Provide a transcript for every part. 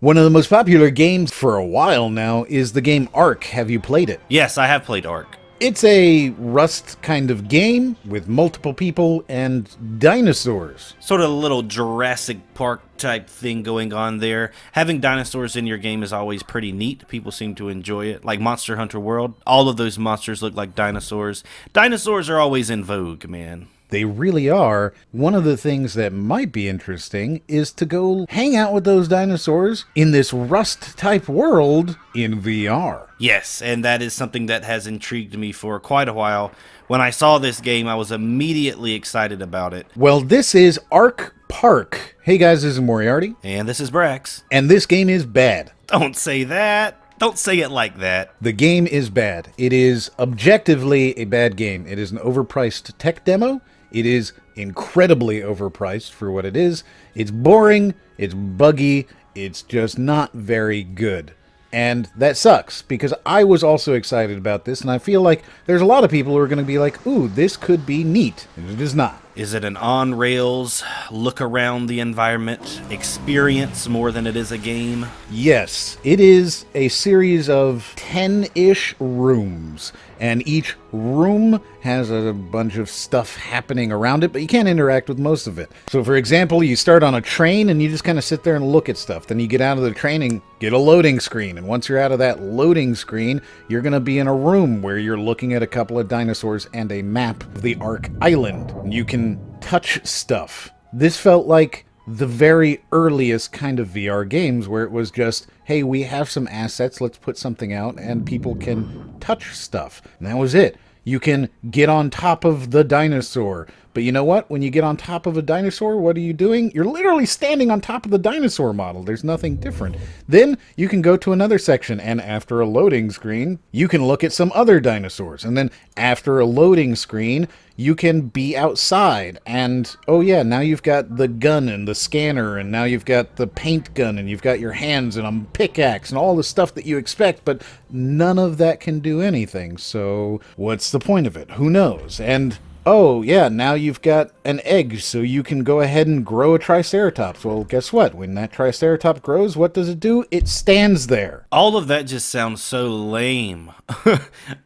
One of the most popular games for a while now is the game ARK. Have you played it? Yes, I have played ARK. It's a Rust kind of game with multiple people and dinosaurs. Sort of a little Jurassic Park type thing going on there. Having dinosaurs in your game is always pretty neat. People seem to enjoy it. Like Monster Hunter World, all of those monsters look like dinosaurs. Dinosaurs are always in vogue, man. They really are. One of the things that might be interesting is to go hang out with those dinosaurs in this Rust-type world in VR. Yes, and that is something that has intrigued me for quite a while. When I saw this game, I was immediately excited about it. Well, this is ARK Park. Hey guys, this is Moriarty. And this is Brax. And this game is bad. Don't say that. Don't say it like that. The game is bad. It is objectively a bad game. It is an overpriced tech demo. It is incredibly overpriced for what it is. It's boring, it's buggy, it's just not very good. And that sucks, because I was also excited about this, and I feel like there's a lot of people who are going to be like, ooh, this could be neat. And it is not. Is it an on-rails, look around the environment experience more than it is a game? Yes, it is a series of 10-ish rooms, and each room has a bunch of stuff happening around it, but you can't interact with most of it. So for example, you start on a train and you just kind of sit there and look at stuff. Then you get out of the train and get a loading screen, and once you're out of that loading screen, you're going to be in a room where you're looking at a couple of dinosaurs and a map of the ARK Island. And you can touch stuff. This felt like the very earliest kind of VR games where it was just, hey, we have some assets, let's put something out, and people can touch stuff. And that was it. You can get on top of the dinosaur. But you know what? When you get on top of a dinosaur, what are you doing? You're literally standing on top of the dinosaur model. There's nothing different. Then you can go to another section, and after a loading screen, you can look at some other dinosaurs. And then after a loading screen, you can be outside. And, oh yeah, now you've got the gun and the scanner, and now you've got the paint gun, and you've got your hands and a pickaxe, and all the stuff that you expect, but none of that can do anything. So what's the point of it? Who knows? And oh, yeah, now you've got an egg, so you can go ahead and grow a triceratops. Well, guess what? When that triceratops grows, what does it do? It stands there. All of that just sounds so lame.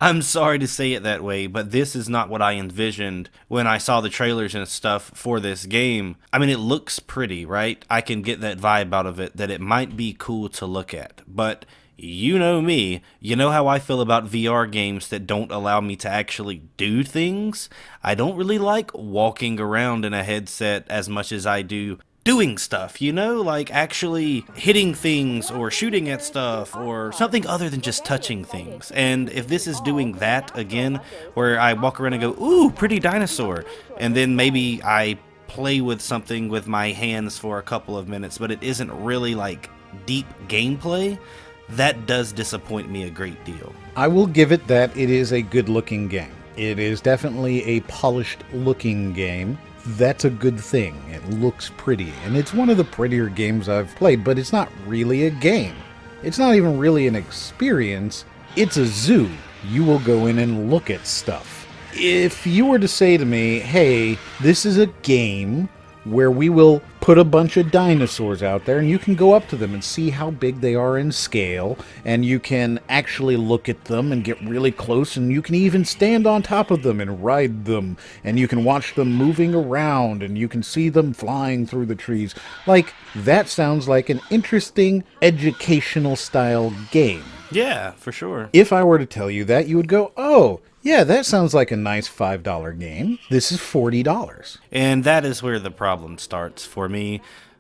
I'm sorry to say it that way, but this is not what I envisioned when I saw the trailers and stuff for this game. I mean, it looks pretty, right? I can get that vibe out of it, that it might be cool to look at, but you know me, you know how I feel about VR games that don't allow me to actually do things? I don't really like walking around in a headset as much as I do doing stuff, you know? Like actually hitting things or shooting at stuff or something other than just touching things. And if this is doing that again, where I walk around and go, ooh, pretty dinosaur, and then maybe I play with something with my hands for a couple of minutes, but it isn't really like deep gameplay, that does disappoint me a great deal. I will give it that it is a good-looking game. It is definitely a polished-looking game. That's a good thing. It looks pretty, and it's one of the prettier games I've played, but it's not really a game. It's not even really an experience. It's a zoo. You will go in and look at stuff. If you were to say to me, hey, this is a game where we will put a bunch of dinosaurs out there, and you can go up to them and see how big they are in scale, and you can actually look at them and get really close, and you can even stand on top of them and ride them, and you can watch them moving around, and you can see them flying through the trees. Like, that sounds like an interesting educational style game. Yeah, for sure. If I were to tell you that, you would go, oh, yeah, that sounds like a nice $5 game. This is $40. And that is where the problem starts for me,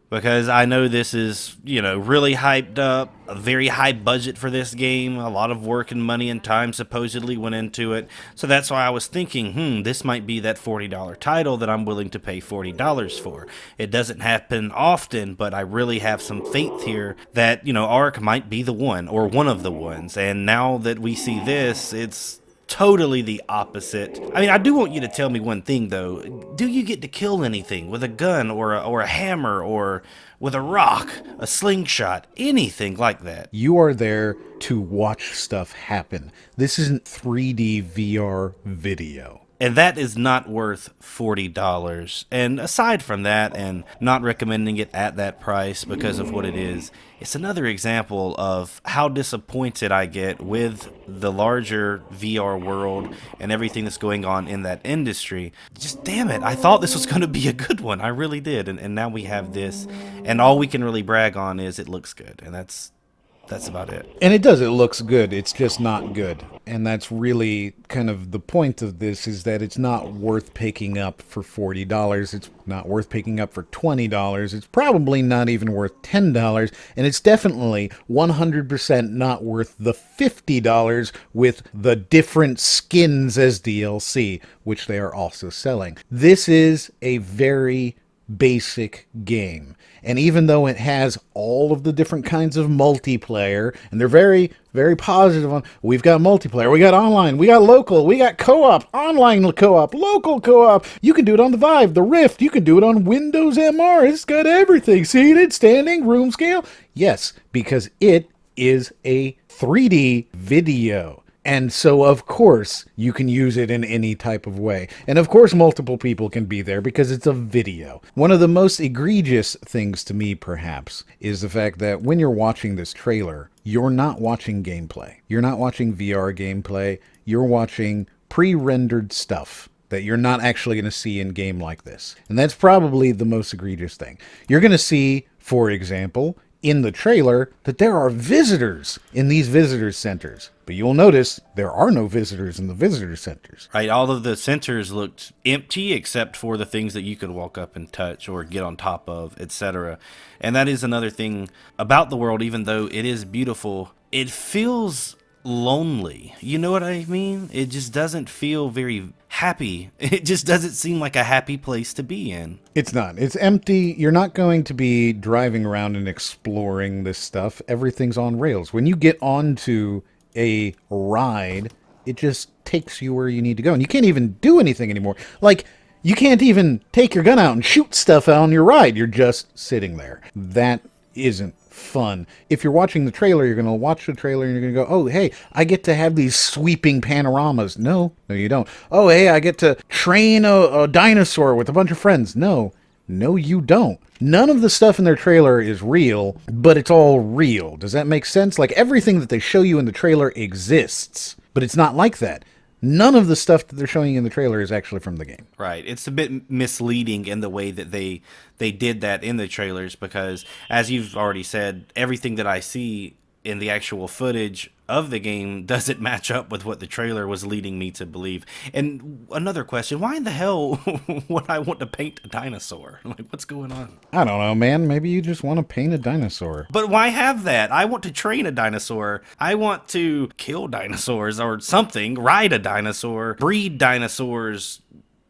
because I know this is, really hyped up, a very high budget for this game, a lot of work and money and time supposedly went into it. So that's why I was thinking, this might be that $40 title that I'm willing to pay $40 for. It doesn't happen often, but I really have some faith here that, ARK might be the one, or one of the ones. And now that we see this, it's totally the opposite. I mean, I do want you to tell me one thing, though. Do you get to kill anything with a gun or a hammer or with a rock, a slingshot, anything like that? You are there to watch stuff happen. This isn't 3D VR video. And that is not worth $40. And aside from that, and not recommending it at that price because of what it is, it's another example of how disappointed I get with the larger VR world and everything that's going on in that industry. Just damn it, I thought this was going to be a good one. I really did. And now we have this. And all we can really brag on is it looks good. And that's about it. And it does, it looks good, it's just not good. And that's really kind of the point of this, is that it's not worth picking up for $40, it's not worth picking up for $20, it's probably not even worth $10, and it's definitely 100% not worth the $50 with the different skins as DLC, which they are also selling. This is a very basic game. And even though it has all of the different kinds of multiplayer, and they're very, very positive on, we've got multiplayer, we got online, we got local, we got co-op, online co-op, local co-op, you can do it on the Vive, the Rift, you can do it on Windows MR, it's got everything, seated, standing, room scale. Yes, because it is a 3D video. And so, of course, you can use it in any type of way. And of course, multiple people can be there because it's a video. One of the most egregious things to me, perhaps, is the fact that when you're watching this trailer, you're not watching gameplay. You're not watching VR gameplay. You're watching pre-rendered stuff that you're not actually going to see in game like this. And that's probably the most egregious thing. You're going to see, for example, in the trailer, that there are visitors in these visitor centers. But you'll notice there are no visitors in the visitor centers. Right, all of the centers looked empty except for the things that you could walk up and touch or get on top of, etc. And that is another thing about the world. Even though it is beautiful, it feels lonely. You know what I mean? It just doesn't feel very happy. It just doesn't seem like a happy place to be in. It's not. It's empty. You're not going to be driving around and exploring this stuff. Everything's on rails. When you get onto a ride, it just takes you where you need to go. And you can't even do anything anymore. Like, you can't even take your gun out and shoot stuff on your ride. You're just sitting there. That isn't fun. If you're watching the trailer, you're going to watch the trailer and you're going to go, oh, hey, I get to have these sweeping panoramas. No, you don't. Oh, hey, I get to train a dinosaur with a bunch of friends. No, you don't. None of the stuff in their trailer is real, but it's all real. Does that make sense? Like, everything that they show you in the trailer exists, but it's not like that. None of the stuff that they're showing you in the trailer is actually from the game. Right. It's a bit misleading in the way that they did that in the trailers because, as you've already said, everything that I see in the actual footage of the game doesn't match up with what the trailer was leading me to believe. And another question, why in the hell would I want to paint a dinosaur? Like, what's going on? I don't know, man. Maybe you just want to paint a dinosaur. But why have that? I want to train a dinosaur. I want to kill dinosaurs or something, ride a dinosaur, breed dinosaurs.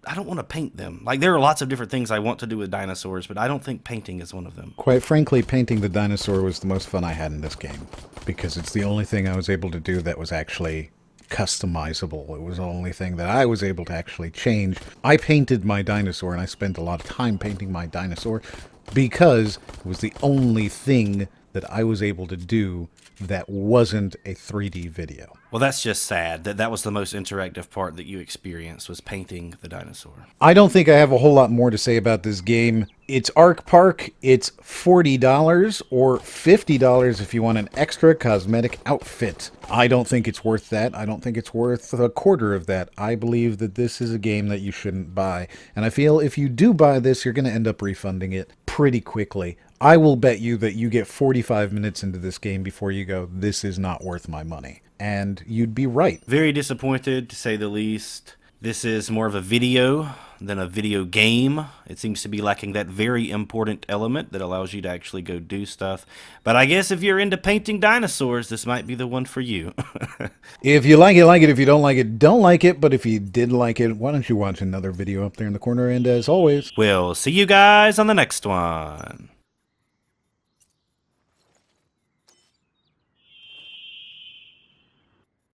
I don't want to paint them. Like, there are lots of different things I want to do with dinosaurs, but I don't think painting is one of them. Quite frankly, painting the dinosaur was the most fun I had in this game, because it's the only thing I was able to do that was actually customizable. It was the only thing that I was able to actually change. I painted my dinosaur, and I spent a lot of time painting my dinosaur, because it was the only thing that I was able to do that wasn't a 3D video. Well, that's just sad that was the most interactive part that you experienced, was painting the dinosaur. I don't think I have a whole lot more to say about this game. It's ARK Park. It's $40 or $50 if you want an extra cosmetic outfit. I don't think it's worth that. I don't think it's worth a quarter of that. I believe that this is a game that you shouldn't buy. And I feel if you do buy this, you're going to end up refunding it pretty quickly. I will bet you that you get 45 minutes into this game before you go, this is not worth my money. And you'd be right. Very disappointed, to say the least. This is more of a video than a video game. It seems to be lacking that very important element that allows you to actually go do stuff. But I guess if you're into painting dinosaurs, this might be the one for you. If you like it, like it. If you don't like it, don't like it. But if you did like it, why don't you watch another video up there in the corner? And as always, we'll see you guys on the next one.